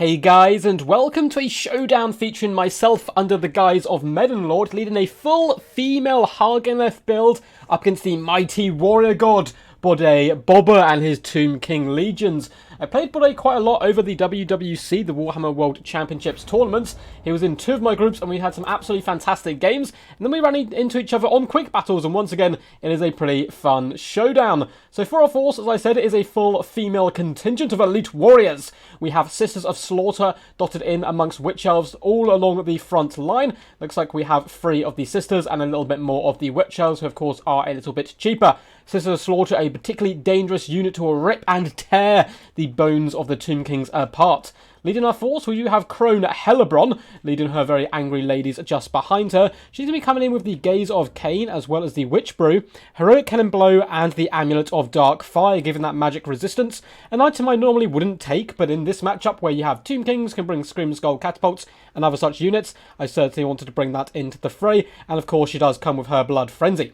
Hey guys, and welcome to a showdown featuring myself under the guise of Maiden Lord, leading a full female Hageneth build up against the mighty warrior god Bode Bobber and his Tomb King legions. I played Bode quite a lot over the WWC, the Warhammer World Championships tournaments. He was in two of my groups and we had some absolutely fantastic games. And then we ran into each other on quick battles, and once again, it is a pretty fun showdown. So for our force, as I said, it is a full female contingent of elite warriors. We have Sisters of Slaughter dotted in amongst Witch Elves all along the front line. Looks like we have 3 of the Sisters and a little bit more of the Witch Elves, who of course are a little bit cheaper. Sisters of Slaughter, a particularly dangerous unit to rip and tear the bones of the Tomb Kings apart. Leading our force, we do have Crone Hellebron, leading her very angry ladies just behind her. She's going to be coming in with the Gaze of Cain, as well as the Witch Brew, Heroic Cannon Blow, and the Amulet of Dark Fire, giving that magic resistance. An item I normally wouldn't take, but in this matchup where you have Tomb Kings can bring Scream Skull Catapults and other such units, I certainly wanted to bring that into the fray, and of course she does come with her Blood Frenzy.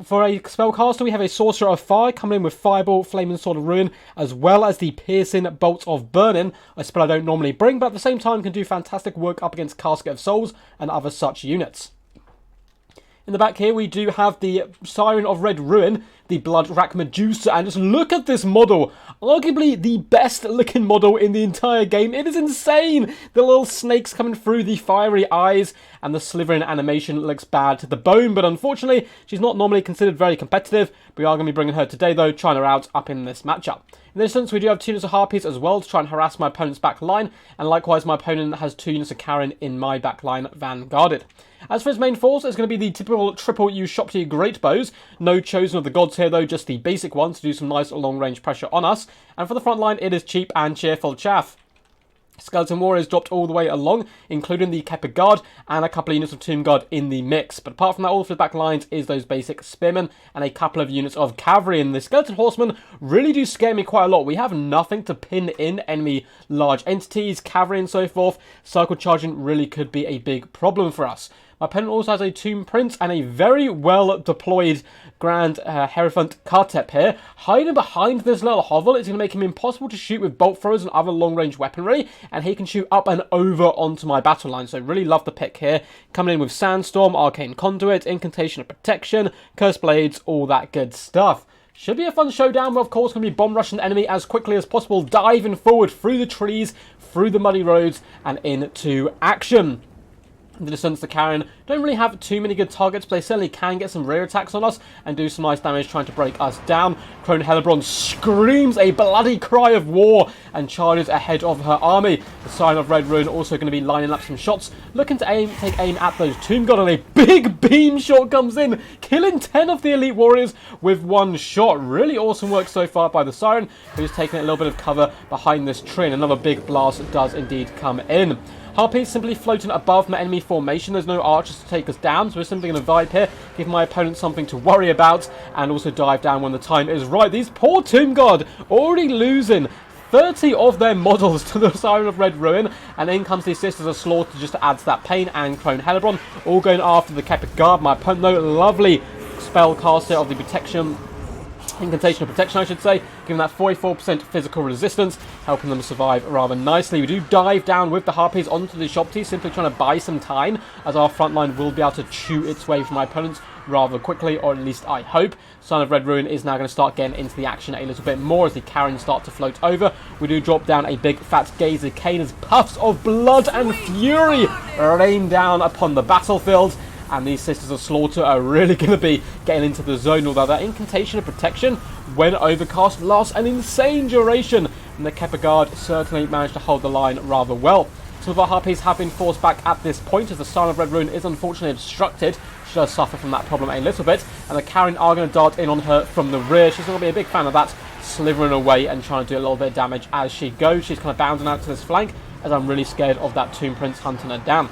For a spellcaster, we have a Sorcerer of Fire coming in with Fireball, Flaming Sword of Ruin, as well as the Piercing Bolt of Burning, a spell I don't normally bring, but at the same time can do fantastic work up against Casket of Souls and other such units. In the back here, we do have the Siren of Red Ruin, the Blood Rack Medusa, and just look at this model. Arguably the best looking model in the entire game. It is insane! The little snakes coming through the fiery eyes, and the slithering animation looks bad to the bone, but unfortunately, she's not normally considered very competitive. We are going to be bringing her today, though, trying her out up in this matchup. In this instance, we do have 2 units of Harpies as well to try and harass my opponent's back line, and likewise, my opponent has 2 units of Karen in my back line, vanguarded. As for his main force, it's going to be the typical triple Ushopti Great Bows. No Chosen of the Gods here, though, just the basic ones to do some nice long-range pressure on us. And for the front line, it is cheap and cheerful chaff. Skeleton Warriors dropped all the way along, including the Kepper Guard and a couple of units of Tomb Guard in the mix. But apart from that, all for the back lines is those basic Spearmen and a couple of units of Cavalry. And the Skeleton Horsemen really do scare me quite a lot. We have nothing to pin in enemy large entities, Cavalry and so forth. Circle charging really could be a big problem for us. My opponent also has a Tomb Prince and a very well deployed Grand Hierophant Kartep here. Hiding behind this little hovel, it's going to make him impossible to shoot with bolt throwers and other long-range weaponry, and he can shoot up and over onto my battle line. So really love the pick here. Coming in with Sandstorm, Arcane Conduit, Incantation of Protection, Curse Blades, all that good stuff. Should be a fun showdown. We're of course going to be bomb rushing the enemy as quickly as possible, diving forward through the trees, through the muddy roads, and into action. In the distance, the Karen don't really have too many good targets, but they certainly can get some rear attacks on us and do some nice damage trying to break us down. Crone Hellebron screams a bloody cry of war and charges ahead of her army. The Siren of Red Ruin also going to be lining up some shots, looking to take aim at those Tomb God, and a big beam shot comes in, killing 10 of the elite warriors with 1 shot. Really awesome work so far by the Siren, who's taking a little bit of cover behind this tree, and another big blast does indeed come in. Harpies simply floating above my enemy formation. There's no archers to take us down, so we're simply going to vibe here, give my opponent something to worry about, and also dive down when the time is right. These poor Tomb God already losing 30 of their models to the Siren of Red Ruin, and in comes the Sisters of Slaughter just to add to that pain, and Crone Hellebron all going after the Kepper Guard. My opponent, though, lovely spellcaster of the protection. Incantation of Protection, I should say, giving that 44% physical resistance, helping them survive rather nicely. We do dive down with the Harpies onto the Shopti, simply trying to buy some time, as our front line will be able to chew its way from my opponents rather quickly, or at least I hope. Son of Red Ruin is now going to start getting into the action a little bit more as the Karens start to float over. We do drop down a big fat Gaze of Cain as puffs of blood and fury rain down upon the battlefield. And these Sisters of Slaughter are really going to be getting into the zone, although that Incantation of Protection, when overcast, lasts an insane duration. And the Kepper Guard certainly managed to hold the line rather well. Some of our Harpies have been forced back at this point, as the Siren of Red Ruin is unfortunately obstructed. She does suffer from that problem a little bit. And the Karen are going to dart in on her from the rear. She's going to be a big fan of that, slithering away and trying to do a little bit of damage as she goes. She's kind of bounding out to this flank, as I'm really scared of that Tomb Prince hunting her down.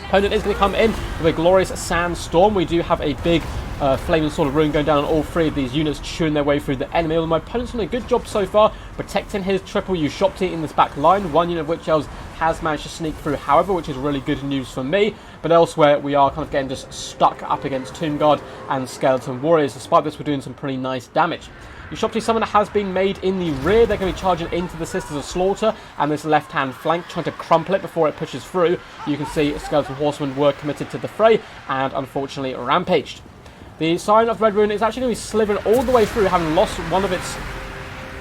Opponent is going to come in with a glorious Sandstorm. We do have a big Flaming Sword of Ruin going down on all 3 of these units, chewing their way through the enemy. Although my opponent's done a good job so far protecting his triple Ushopti in this back line. 1 unit of Witch Elves has managed to sneak through, however, which is really good news for me. But elsewhere, we are kind of getting just stuck up against Tomb Guard and Skeleton Warriors. Despite this, we're doing some pretty nice damage. Ushopti Summoner has been made in the rear. They're going to be charging into the Sisters of Slaughter and this left-hand flank, trying to crumple it before it pushes through. You can see Skeleton Horsemen were committed to the fray and unfortunately rampaged. The Siren of Red Ruin is actually going to be slithering all the way through, having lost one of its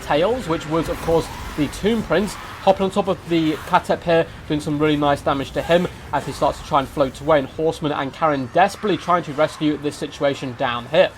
tails, which was, of course, the Tomb Prince, hopping on top of the Katep here, doing some really nice damage to him as he starts to try and float away, and Horseman and Karen desperately trying to rescue this situation down here.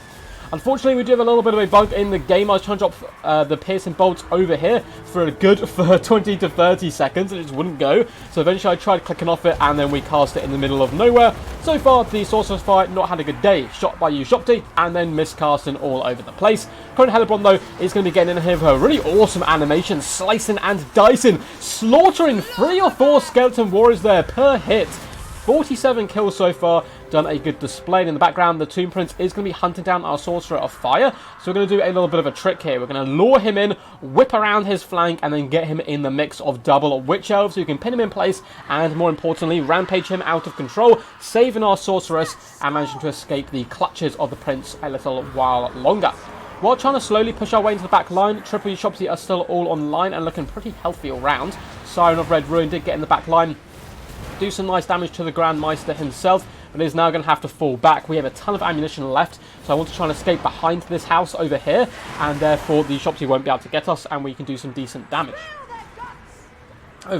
Unfortunately, we do have a little bit of a bug in the game. I was trying to drop the piercing bolts over here for a good 20 to 30 seconds, and it just wouldn't go. So eventually I tried clicking off it, and then we cast it in the middle of nowhere. So far, the Sorcerer's Fire not had a good day. Shot by Ushopti, and then miscasting all over the place. Crone Hellebron, though, is going to be getting in here with her really awesome animation, slicing and dicing, slaughtering 3 or 4 skeleton warriors there per hit. 47 kills so far, done a good display. And in the background, the Tomb Prince is going to be hunting down our Sorcerer of Fire. So we're going to do a little bit of a trick here. We're going to lure him in, whip around his flank, and then get him in the mix of double Witch Elves, so you can pin him in place, and more importantly, rampage him out of control, saving our Sorceress, and managing to escape the clutches of the Prince a little while longer. While trying to slowly push our way into the back line, Triple Ushopti are still all online and looking pretty healthy all round. Siren of Red Ruin did get in the back line, do some nice damage to the Grand Meister himself, but is now going to have to fall back. We have a ton of ammunition left, so I want to try and escape behind this house over here, and therefore the Ushopti won't be able to get us, and we can do some decent damage. I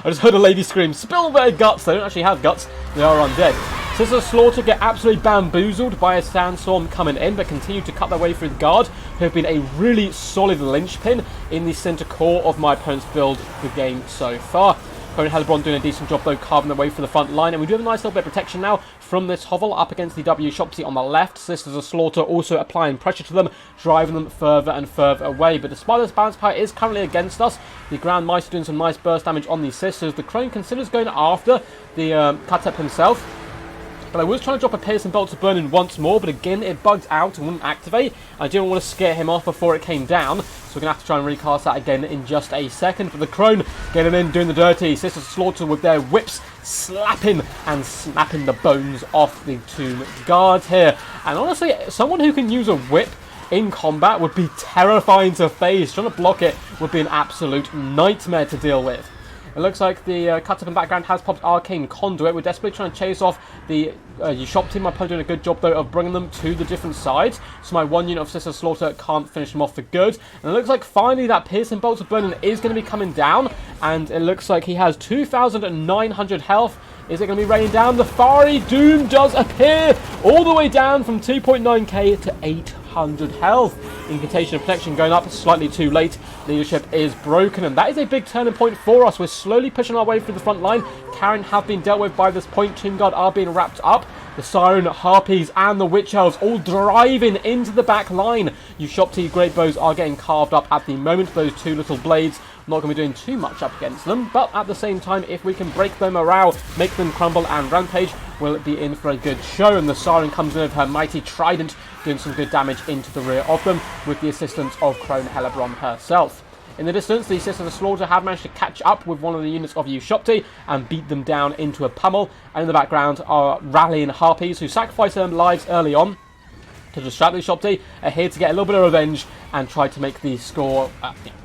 just heard a lady scream, "Spill their guts!" They don't actually have guts, they are undead. Sisters of Slaughter get absolutely bamboozled by a sandstorm coming in, but continue to cut their way through the guard, who have been a really solid linchpin in the centre core of my opponent's build the game so far. Crone Hellebron doing a decent job, though, carving their way through the front line, and we do have a nice little bit of protection now from this hovel up against the W Ushopti on the left. Sisters of Slaughter also applying pressure to them, driving them further and further away. But despite this, balance power is currently against us. The Grand Meister doing some nice burst damage on these Sisters. The Crone considers going after the Katep himself. But I was trying to drop a piercing bolt to burn in once more, but again it bugged out and wouldn't activate. I didn't want to scare him off before it came down, so we're going to have to try and recast that again in just a second. But the Crone getting in, doing the dirty. Sisters of Slaughter with their whips slapping and snapping the bones off the tomb guard here. And honestly, someone who can use a whip in combat would be terrifying to face. Trying to block it would be an absolute nightmare to deal with. It looks like the cut up in the background has popped Arcane Conduit. We're desperately trying to chase off the Ushopti. My opponent doing a good job, though, of bringing them to the different sides. So my one unit of Sister Slaughter can't finish them off for good. And it looks like finally that Piercing Bolt of Burning is going to be coming down. And it looks like he has 2,900 health. Is it going to be raining down? The Fiery Doom does appear all the way down from 2.9k to 800 health. Incantation of Protection going up slightly too late. Leadership is broken, and that is a big turning point for us. We're slowly pushing our way through the front line. Karen have been dealt with by this point. Tomb Guard are being wrapped up. The Siren, Harpies, and the Witch Elves all driving into the back line. Ushopti Great Bows are getting carved up at the moment. Those two little blades, not going to be doing too much up against them, but at the same time, if we can break their morale, make them crumble and rampage, we'll be in for a good show. And the Siren comes in with her mighty trident, doing some good damage into the rear of them, with the assistance of Crone Hellebron herself. In the distance, the Sisters of Slaughter have managed to catch up with one of the units of Ushopti and beat them down into a pummel. And in the background are rallying Harpies, who sacrificed their lives early on to distract the Ushopti, are here to get a little bit of revenge and try to make the score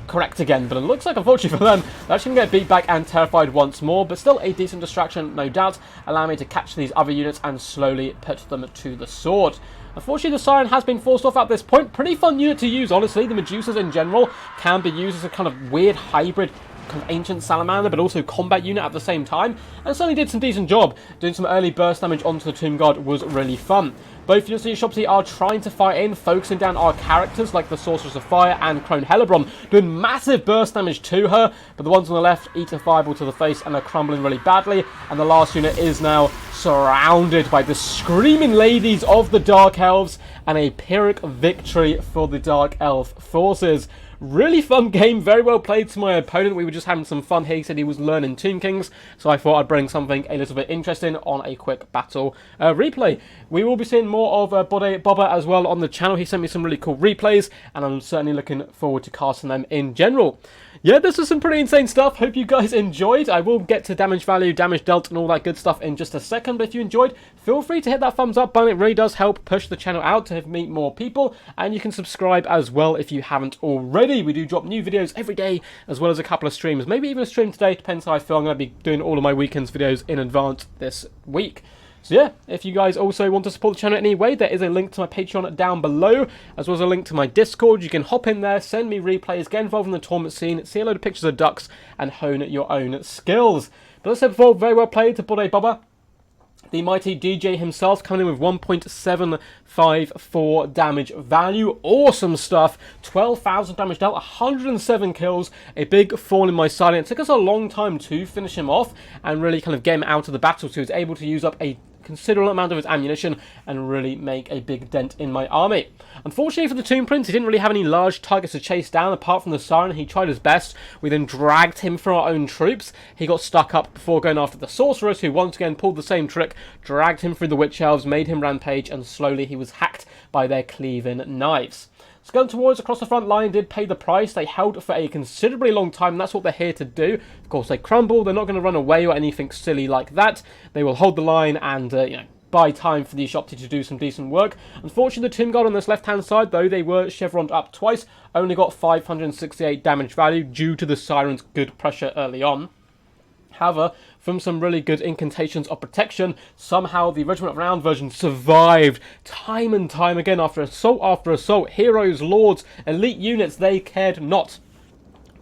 correct again. But it looks like, unfortunately for them, they're actually going to get beat back and terrified once more, but still a decent distraction, no doubt, allowing me to catch these other units and slowly put them to the sword. Unfortunately, the Siren has been forced off at this point. Pretty fun unit to use, honestly. The Medusas in general can be used as a kind of weird hybrid kind of ancient salamander, but also combat unit at the same time, and certainly did some decent job. Doing some early burst damage onto the Tomb Guard was really fun. Both units of Ushopti are trying to fight in, focusing down our characters like the Sorceress of Fire and Crone Hellebron, doing massive burst damage to her, but the ones on the left eat a fireball to the face and are crumbling really badly, and the last unit is now surrounded by the screaming ladies of the Dark Elves, and a Pyrrhic victory for the Dark Elf forces. Really fun game, very well played to my opponent. We were just having some fun here. He said he was learning Tomb Kings, so I thought I'd bring something a little bit interesting on a quick battle replay. We will be seeing more of Bobba as well on the channel. He sent me some really cool replays, and I'm certainly looking forward to casting them in general. Yeah, this was some pretty insane stuff. Hope you guys enjoyed. I will get to damage value, damage dealt, and all that good stuff in just a second. But if you enjoyed, feel free to hit that thumbs up button. It really does help push the channel out to meet more people. And you can subscribe as well if you haven't already. We do drop new videos every day, as well as a couple of streams. Maybe even a stream today, depends how I feel. I'm going to be doing all of my weekends videos in advance this week. So yeah, if you guys also want to support the channel in any way, there is a link to my Patreon down below, as well as a link to my Discord. You can hop in there, send me replays, get involved in the tournament scene, see a load of pictures of ducks, and hone your own skills. But as I said before, very well played to Bobba. The mighty DJ himself coming in with 1.754 damage value. Awesome stuff. 12,000 damage dealt, 107 kills. A big fall in my side. And it took us a long time to finish him off and really kind of get him out of the battle. So he was able to use up a considerable amount of his ammunition and really make a big dent in my army. Unfortunately for the Tomb Prince, he didn't really have any large targets to chase down apart from the Siren. He tried his best. We then dragged him through our own troops. He got stuck up before going after the Sorceress, who once again pulled the same trick, dragged him through the Witch Elves, made him rampage, and slowly he was hacked by their cleaving knives. Skeleton Warriors across the front line did pay the price. They held for a considerably long time, and that's what they're here to do. Of course, they crumble. They're not going to run away or anything silly like that. They will hold the line and, you know, buy time for the Shopti to do some decent work. Unfortunately, the Tomb Guard on this left-hand side, though they were chevroned up twice, only got 568 damage value due to the Siren's good pressure early on. However, from some really good incantations of protection, somehow the Regiment of Renown version survived time and time again after assault. Heroes, lords, elite units, they cared not.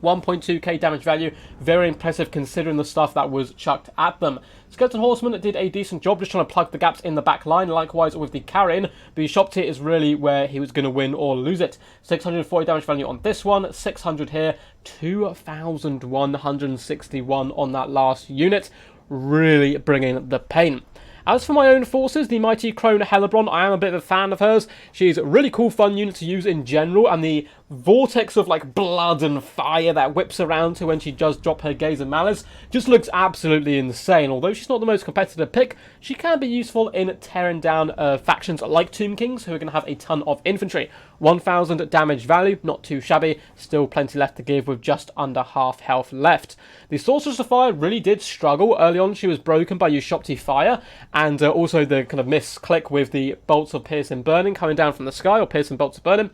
1.2k damage value, very impressive considering the stuff that was chucked at them. Skeleton Horseman did a decent job just trying to plug the gaps in the back line, likewise with the Carrion. The shop tier is really where he was going to win or lose it. 640 damage value on this one, 600 here, 2,161 on that last unit, really bringing the pain. As for my own forces, the mighty Crone Hellebron, I am a bit of a fan of hers. She's a really cool, fun unit to use in general, and the vortex of like blood and fire that whips around her when she does drop her Gaze of Malice just looks absolutely insane. Although she's not the most competitive pick, she can be useful in tearing down factions like Tomb Kings, who are going to have a ton of infantry. 1,000 damage value, not too shabby, still plenty left to give with just under half health left. The Sorceress of Fire really did struggle. Early on she was broken by Ushopti Fire, and also the kind of misclick with the bolts of Piercing Burning coming down from the sky, or Piercing Bolts of Burning.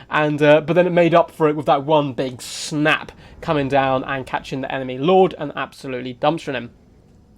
And but then it made up for it with that one big snap coming down and catching the enemy lord and absolutely dumpstering him.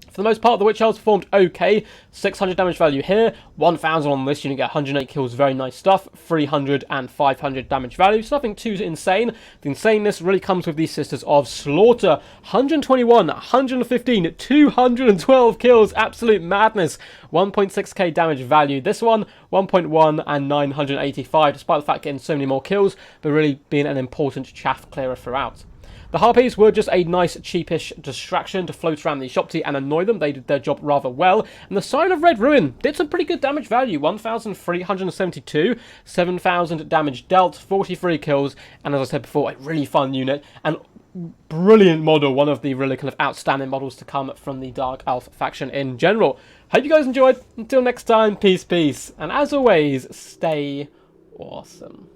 For the most part, the Witch Elves performed okay. 600 damage value here, 1,000 on this unit, get 108 kills, very nice stuff. 300 and 500 damage value, so nothing too insane. The insaneness really comes with these Sisters of Slaughter. 121, 115, 212 kills, absolute madness. 1.6k damage value. This one, 1.1 and 985, despite the fact getting so many more kills, but really being an important chaff clearer throughout. The Harpies were just a nice, cheapish distraction to float around the Shopti and annoy them. They did their job rather well. And the Siren of Red Ruin did some pretty good damage value. 1,372, 7,000 damage dealt, 43 kills. And as I said before, a really fun unit. And brilliant model. One of the really kind of outstanding models to come from the Dark Elf faction in general. Hope you guys enjoyed. Until next time, peace, peace. And as always, stay awesome.